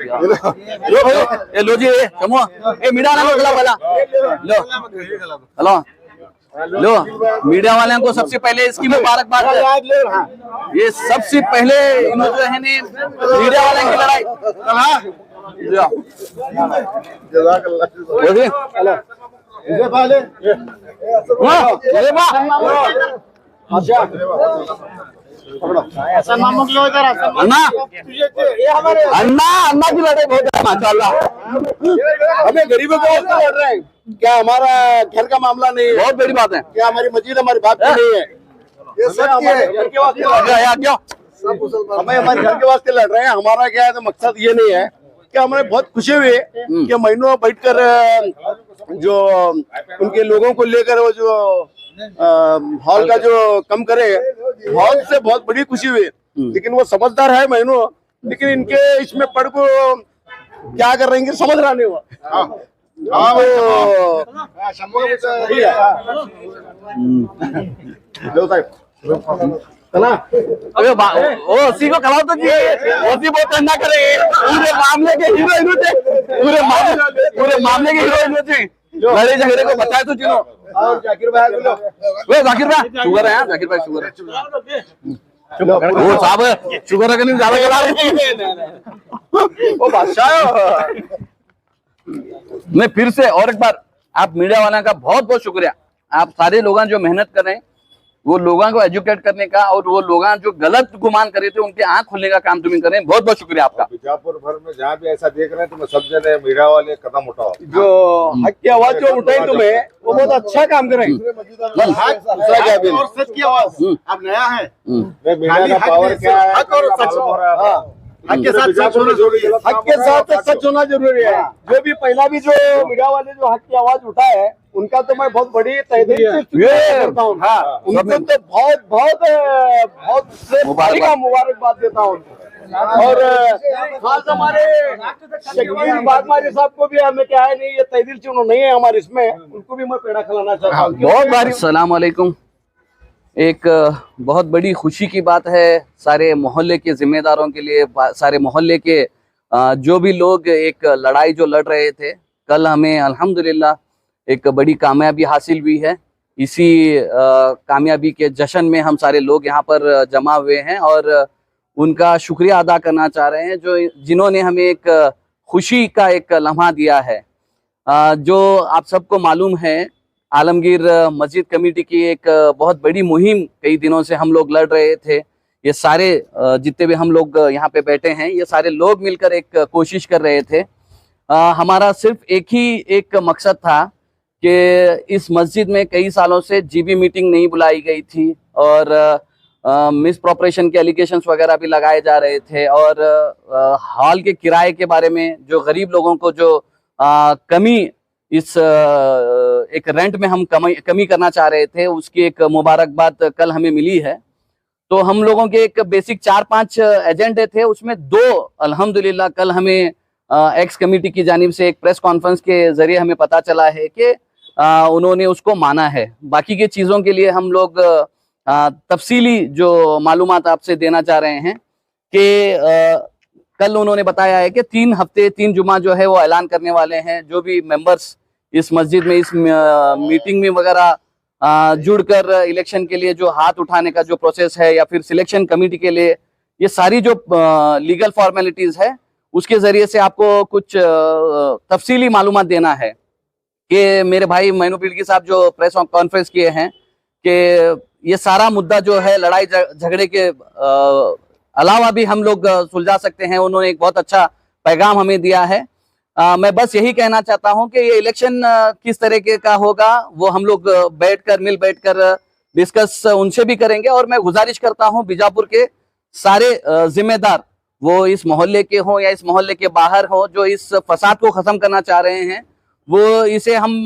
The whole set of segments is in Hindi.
लो भाई, ये लो जी, ये समूह, ये मीडिया वाला को खिलाओ लो, हेलो लो, मीडिया वाले को सबसे पहले इसकी मुबारकबाद। ये सबसे पहले इन्होंने जो है मीडिया वाले की लड़ाई अन्ना अन्ना की लड़ाई बहुत है माशाल्लाह। हमें गरीबों के वास्ते लड़ रहे हैं, क्या हमारा घर का मामला नहीं है? बहुत बड़ी बात है। क्या हमारी मस्जिद हमारे बाप की नहीं है? ये सब घर के वास्ते लड़ रहे हैं। क्यों हमें हमारे घर के वास्ते लड़ रहे हैं। हमारा क्या है तो मकसद ये नहीं है कि हमें बहुत खुशी हुई कि महीनों बैठकर जो उनके लोगों को लेकर वो जो हॉल का जो कम करे, हॉल से बहुत बड़ी खुशी हुई। लेकिन वो समझदार है महीनों, लेकिन इनके इसमें पढ़ को क्या कर रहे हैं समझ रहा नहीं हुआ। अबे ओ सी को खिलाओ तो जी, ओसी बहुत ठंडा करे। पूरे मामले के हीरो इन्हों थे, पूरे मामले के हीरो इन्हों थे। लड़े झगड़े को बताए तो चिनो। और जाकिर भाई बोलो, वे जाकिर भाई शुगर है यार, जाकिर भाई शुगर है। वो साहब शुगर है कि नहीं ज्यादा करा रहे वो बादशाह मैं फिर से और एक बार आप मीडिया वाला का बहुत बहुत शुक्रिया। आप सारे लोग जो मेहनत कर रहे हैं, वो लोगों को एजुकेट करने का और वो लोग जो गलत गुमान कर रहे थे उनके आंख खोलने का काम तुम्हें कर रहे हैं। बहुत बहुत शुक्रिया आपका। बीजापुर भर में जहाँ भी ऐसा देख रहे हैं तो सब जने मीडिया वाले कदम उठाओ। जो हक की आवाज जो उठाई तुम्हें, वो बहुत अच्छा काम कर रहे हैं। और सच की आवाज अब नया है। मीडिया का पावर क्या है? हक और सच हो रहा है। हक के साथ सच होना जरूरी है। हक के साथ सच होना जरूरी है। जो भी पहला भी जो मीडिया वाले जो हक की आवाज उठाए है, उनका तो मैं बहुत बड़ी तहदीद करता हूँ। उनको तो बहुत मुबारकबाद देता हूँ। और खास हमारे शकील बागमारी साहब को भी हमें क्या है नहीं, ये तहदीद चुनो नहीं है हमारे इसमें, उनको भी मैं पेड़ा खिलाना चाहता हूँ। बहुत बारी अस्सलाम वालेकुम। एक बहुत बड़ी खुशी की बात है सारे मोहल्ले के जिम्मेदारों के लिए, सारे मोहल्ले के जो भी लोग एक लड़ाई जो लड़ रहे थे, कल हमें अल्हम्दुलिल्लाह एक बड़ी कामयाबी हासिल हुई है। इसी कामयाबी के जश्न में हम सारे लोग यहाँ पर जमा हुए हैं और उनका शुक्रिया अदा करना चाह रहे हैं जो जिन्होंने हमें एक खुशी का एक लम्हा दिया है। जो आप सबको मालूम है, आलमगीर मस्जिद कमेटी की एक बहुत बड़ी मुहिम कई दिनों से हम लोग लड़ रहे थे। ये सारे जितने भी हम लोग यहाँ पे बैठे हैं, ये सारे लोग मिलकर एक कोशिश कर रहे थे। हमारा सिर्फ एक मकसद था कि इस मस्जिद में कई सालों से जीबी मीटिंग नहीं बुलाई गई थी और मिस प्रोपरेशन के एलिगेशंस वगैरह भी लगाए जा रहे थे और हॉल के किराए के बारे में जो गरीब लोगों को जो कमी इस एक रेंट में हम कमी करना चाह रहे थे, उसकी एक मुबारकबाद कल हमें मिली है। तो हम लोगों के एक बेसिक 4-5 एजेंडे थे, उसमें 2 अल्हम्दुलिल्लाह कल हमें एक्स कमेटी की जानिब से एक प्रेस कॉन्फ्रेंस के जरिए हमें पता चला है कि उन्होंने उसको माना है। बाकी की चीज़ों के लिए हम लोग तफसीली जो मालूमात आपसे देना चाह रहे हैं कि कल उन्होंने बताया है कि 3 जुमा जो है वो ऐलान करने वाले हैं। जो भी मेंबर्स इस मस्जिद में इस मीटिंग में वगैरह जुड़कर इलेक्शन के लिए जो हाथ उठाने का जो प्रोसेस है या फिर सिलेक्शन कमेटी के लिए ये सारी जो लीगल फॉर्मेलिटीज है, उसके जरिए से आपको कुछ तफसीली मालूमात देना है कि मेरे भाई मैनू पीड़की साहब जो प्रेस कॉन्फ्रेंस किए हैं कि ये सारा मुद्दा जो है लड़ाई झगड़े के अलावा भी हम लोग सुलझा सकते हैं। उन्होंने एक बहुत अच्छा पैगाम हमें दिया है। मैं बस यही कहना चाहता हूं कि ये इलेक्शन किस तरीके का होगा वो हम लोग बैठकर डिस्कस उनसे भी करेंगे। और मैं गुजारिश करता हूं बीजापुर के सारे जिम्मेदार, वो इस मोहल्ले के हों या इस मोहल्ले के बाहर हों, जो इस फसाद को ख़त्म करना चाह रहे हैं, वो इसे हम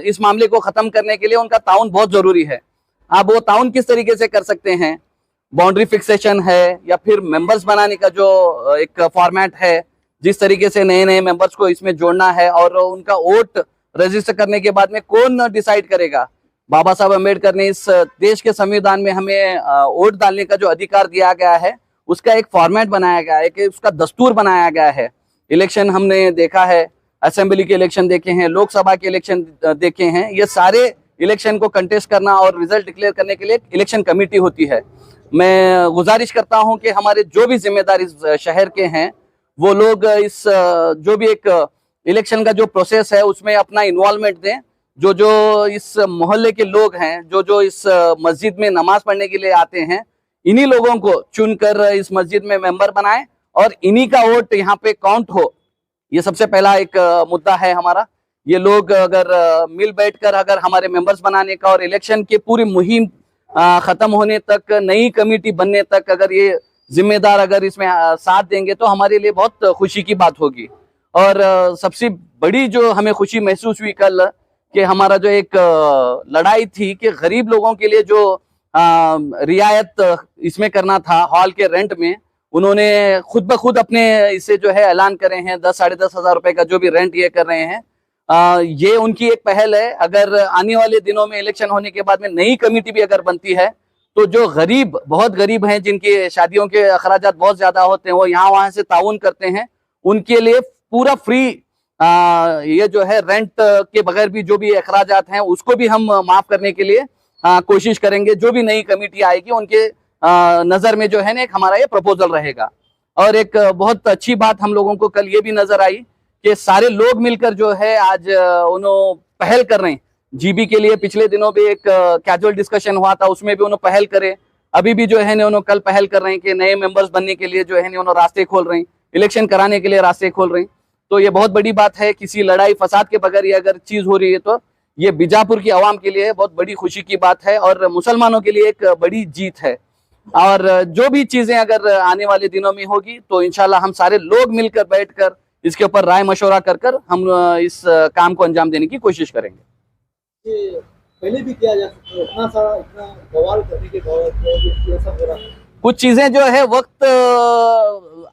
इस मामले को ख़त्म करने के लिए उनका ताउन बहुत ज़रूरी है। आप वो ताउन किस तरीके से कर सकते हैं? बाउंड्री फिक्सेशन है या फिर मेंबर्स बनाने का जो एक फॉर्मेट है, जिस तरीके से नए नए मेंबर्स को इसमें जोड़ना है और उनका वोट रजिस्टर करने के बाद में कौन डिसाइड करेगा। बाबा साहब अम्बेडकर ने इस देश के संविधान में हमें वोट डालने का जो अधिकार दिया गया है, उसका एक फॉर्मेट बनाया गया है, कि उसका दस्तूर बनाया गया है। इलेक्शन हमने देखा है, असेंबली के इलेक्शन देखे हैं, लोकसभा के इलेक्शन देखे हैं। ये सारे इलेक्शन को कंटेस्ट करना और रिजल्ट डिक्लेयर करने के लिए इलेक्शन कमेटी होती है। मैं गुजारिश करता हूं कि हमारे जो भी जिम्मेदार इस शहर के हैं वो लोग इस जो भी एक इलेक्शन का जो प्रोसेस है उसमें अपना इन्वॉल्वमेंट दें। जो जो इस मोहल्ले के लोग हैं, जो जो इस मस्जिद में नमाज पढ़ने के लिए आते हैं, इन्हीं लोगों को चुनकर इस मस्जिद में मेंबर बनाएं और इन्हीं का वोट यहाँ पे काउंट हो। ये सबसे पहला एक मुद्दा है हमारा। ये लोग अगर मिल बैठकर अगर हमारे मेंबर्स बनाने का और इलेक्शन की पूरी मुहिम खत्म होने तक, नई कमेटी बनने तक अगर ये जिम्मेदार अगर इसमें साथ देंगे तो हमारे लिए बहुत खुशी की बात होगी। और सबसे बड़ी जो हमें खुशी महसूस हुई कल, कि हमारा जो एक लड़ाई थी कि गरीब लोगों के लिए जो रियायत इसमें करना था हॉल के रेंट में, उन्होंने खुद ब खुद अपने इसे जो है ऐलान करे हैं 10 साढ़े 10 हजार रुपए का जो भी रेंट ये कर रहे हैं। ये उनकी एक पहल है। अगर आने वाले दिनों में इलेक्शन होने के बाद में नई कमेटी भी अगर बनती है तो जो गरीब, बहुत गरीब हैं, जिनकी शादियों के अखराजात बहुत ज्यादा होते हैं, वो यहाँ वहां से ताउन करते हैं, उनके लिए पूरा फ्री ये जो है रेंट के बगैर भी जो भी अखराजात हैं उसको भी हम माफ करने के लिए कोशिश करेंगे। जो भी नई कमेटी आएगी उनके नजर में जो है ना एक हमारा ये प्रपोजल रहेगा। और एक बहुत अच्छी बात हम लोगों को कल ये भी नजर आई कि सारे लोग मिलकर जो है आज उन्होंने पहल कर रहे हैं जीबी के लिए। पिछले दिनों भी एक कैजुअल डिस्कशन हुआ था, उसमें भी उन्होंने पहल करे। अभी भी जो है ना उन्होंने कल पहल कर रहे हैं कि नए मेंबर्स बनने के लिए जो है ना उन्होंने रास्ते खोल रहे हैं, इलेक्शन कराने के लिए रास्ते खोल रहे हैं। तो ये बहुत बड़ी बात है। किसी लड़ाई फसाद के बगैर ये अगर चीज हो रही है तो ये बीजापुर की आवाम के लिए बहुत बड़ी खुशी की बात है और मुसलमानों के लिए एक बड़ी जीत है। और जो भी चीजें अगर आने वाले दिनों में होगी तो इंशाल्लाह हम सारे लोग मिलकर बैठकर इसके ऊपर राय मशवरा कर हम इस काम को अंजाम देने की कोशिश करेंगे। पहले भी किया जा सकता है, इतना सारा इतना बवाल करने के बावजूद ये सब हो रहा है। कुछ चीजें जो है वक्त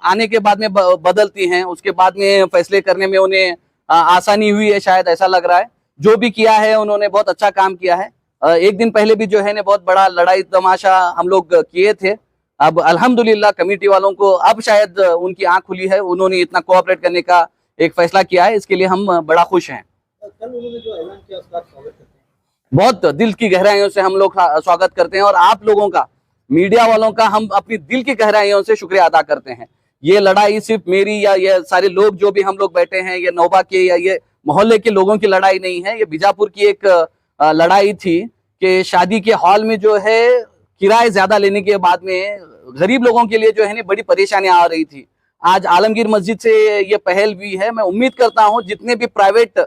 आने के बाद में बदलती हैं, उसके बाद में फैसले करने में उन्हें आसानी हुई है, शायद ऐसा लग रहा है। जो भी किया है उन्होंने बहुत अच्छा काम किया है। एक दिन पहले भी जो है ना बहुत बड़ा लड़ाई तमाशा हम लोग किए थे। अब अल्हम्दुलिल्लाह कमेटी वालों को अब शायद उनकी आंख खुली है, उन्होंने इतना कोऑपरेट करने का एक फैसला किया है, इसके लिए हम बड़ा खुश हैं। कल उन्होंने जो ऐलान किया उसका स्वागत करते हैं, बहुत दिल की गहराइयों से हम लोग स्वागत करते हैं और आप लोगों का, मीडिया वालों का हम अपनी दिल की गहराइयों से शुक्रिया अदा करते हैं। ये लड़ाई सिर्फ मेरी या ये सारे लोग जो भी हम लोग बैठे हैं, ये नौबा के या ये मोहल्ले के लोगों की लड़ाई नहीं है। ये बीजापुर की एक लड़ाई थी कि शादी के हॉल में जो है किराए ज्यादा लेने के बाद में गरीब लोगों के लिए जो है ना बड़ी परेशानियां आ रही थी। आज आलमगीर मस्जिद से ये पहल भी है। मैं उम्मीद करता हूं जितने भी प्राइवेट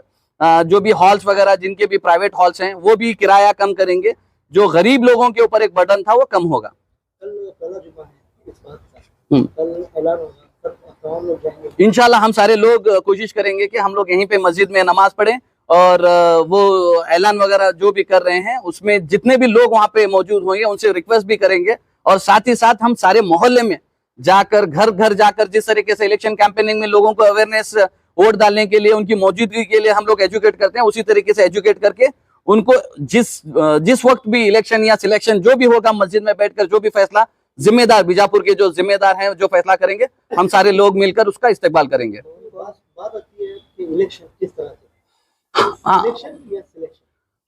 जो भी हॉल्स वगैरह, जिनके भी प्राइवेट हॉल्स हैं, वो भी किराया कम करेंगे। जो गरीब लोगों के ऊपर एक बर्डन था वो कम होगा। कल पहला जुम्मा है इस बात का, कल ऐलान होगा, सब तमाम लोग जाएंगे इंशाल्लाह। हम सारे लोग कोशिश करेंगे कि हम लोग यहीं पे मस्जिद में नमाज पढ़ें और वो ऐलान वगैरह जो भी कर रहे हैं उसमें जितने भी लोग वहां पे मौजूद होंगे उनसे रिक्वेस्ट भी करेंगे। और साथ ही साथ हम सारे मोहल्ले में जाकर, घर घर जाकर, जिस तरीके से इलेक्शन कैंपेनिंग में लोगों को अवेयरनेस, वोट डालने के लिए उनकी मौजूदगी के लिए हम लोग एजुकेट करते हैं, उसी तरीके से एजुकेट करके उनको जिस वक्त भी इलेक्शन या सिलेक्शन जो भी होगा, मस्जिद में बैठकर जो भी फैसला जिम्मेदार, बीजापुर के जो जिम्मेदार हैं जो फैसला करेंगे, हम सारे लोग मिलकर उसका इस्तेमाल करेंगे। बात आती है कि इलेक्शन किस तरह से, इलेक्शन या सिलेक्शन,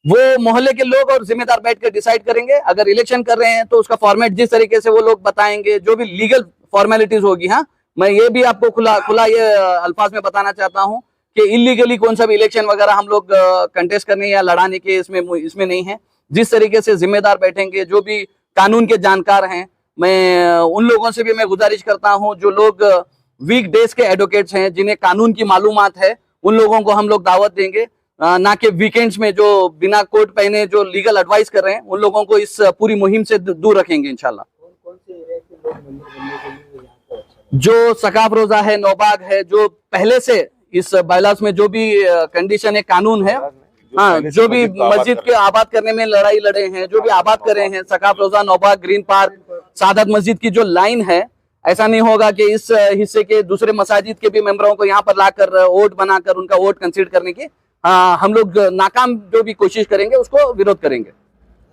वो मोहल्ले के लोग और जिम्मेदार बैठकर डिसाइड करेंगे। अगर इलेक्शन कर रहे हैं तो उसका फॉर्मेट जिस तरीके से वो लोग बताएंगे, जो भी लीगल फॉर्मेलिटीज होगी। हाँ, मैं ये भी आपको खुला ये अल्फाज में बताना चाहता हूँ कि इलीगली कौन सा भी इलेक्शन वगैरह हम लोग कंटेस्ट करने या लड़ाने के इसमें नहीं है। जिस तरीके से जिम्मेदार बैठेंगे, जो भी कानून के जानकार हैं, मैं उन लोगों से भी मैं गुजारिश करता हूँ जो लोग वीक डेज के एडवोकेट्स हैं, जिन्हें कानून की मालूमात है, उन लोगों को हम लोग दावत देंगे। ना कि वीकेंड्स में जो बिना कोट पहने जो लीगल एडवाइस कर रहे हैं, उन लोगों को इस पूरी मुहिम से दूर रखेंगे इंशाल्लाह। कौन से एरिया के लोग मेंबर बनने के लिए यहाँ पर अच्छा जो सकाफ रोजा है, नौबाग है, जो पहले से इस बायलास में जो भी कंडीशन है, कानून है, हाँ, जो भी मस्जिद के आबाद करने में लड़ाई लड़े हैं, जो भी आबाद कर रहे हैं, सकाफ रोजा, नौबाग, ग्रीन पार्क, सादत मस्जिद की जो लाइन है, ऐसा नहीं होगा कि इस हिस्से के दूसरे मसाजिद के भी मेंबरों को यहाँ पर लाकर वोट बनाकर उनका वोट कंसीडर करने की हम लोग नाकाम जो भी कोशिश करेंगे उसको विरोध करेंगे।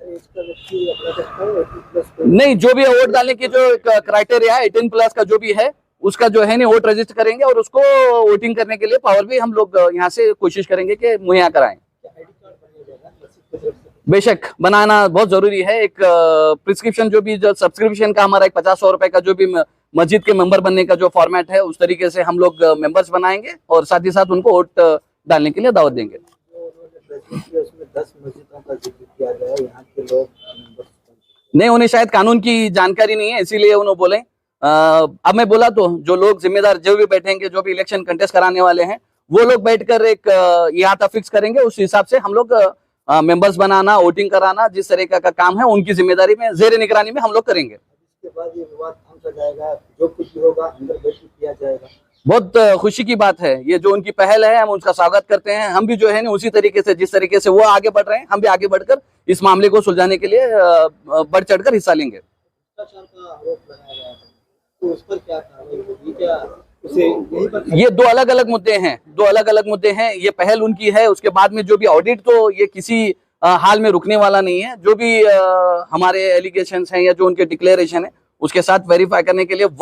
एज का व्यक्ति अपना सकता है 18+ को? नहीं, जो भी वोट डालने की जो क्राइटेरिया है 18+ का जो भी है उसका जो है नहीं वोट रजिस्टर करेंगे और उसको वोटिंग करने के लिए पावर भी हम लोग यहाँ से कोशिश करेंगे कि मुहैया कराएं। क्या आईडी कार्ड बनाया जाएगा मस्जिद की तरफ से? बेशक बनाना बहुत जरूरी है। एक प्रिस्क्रिप्शन जो भी जो सब्सक्रिप्शन का हमारा एक 50-100 रुपए का जो भी मस्जिद के मेंबर बनने का जो फॉर्मेट है उस तरीके से हम लोग मेंबर्स बनाएंगे और साथ ही साथ उनको वोट डालने के लिए दावत देंगे। जो उन्होंने प्रेजेंट किया उसमें 10 मस्जिदों का जिक्र किया गया है, यहाँ के लोग members बन सकते नहीं, उन्हें शायद कानून की जानकारी नहीं है इसीलिए उन्होंने बोले। अब मैं बोला तो जो लोग जिम्मेदार जो भी बैठेंगे जो भी इलेक्शन कंटेस्ट कराने वाले हैं वो लोग बैठकर एक इहाता फिक्स करेंगे, उस हिसाब से हम लोग मेंबर्स बनाना वोटिंग कराना जिस तरीके का काम है उनकी जिम्मेदारी में जेर निगरानी में हम लोग करेंगे। इसके बाद ये विवाद थम सा जाएगा, जो कुछ भी होगा अंदर बैठ के किया जाएगा। बहुत खुशी की बात है, ये जो उनकी पहल है हम उनका स्वागत करते हैं। हम भी जो है ना उसी तरीके से जिस तरीके से वो आगे बढ़ रहे हैं हम भी आगे बढ़कर इस मामले को सुलझाने के लिए बढ़ चढ़कर हिस्सा लेंगे। भ्रष्टाचार का आरोप लगाया गया था, तो उस पर क्या कार्रवाई होगी? क्या उसे यहीं पर ये दो अलग अलग मुद्दे हैं। ये पहल उनकी है, उसके बाद में जो भी ऑडिट तो ये किसी हाल में रुकने वाला नहीं है। जो भी हमारे एलिगेशंस हैं या जो उनके डिक्लेरेशन है उसके साथ वेरीफाई करने के लिए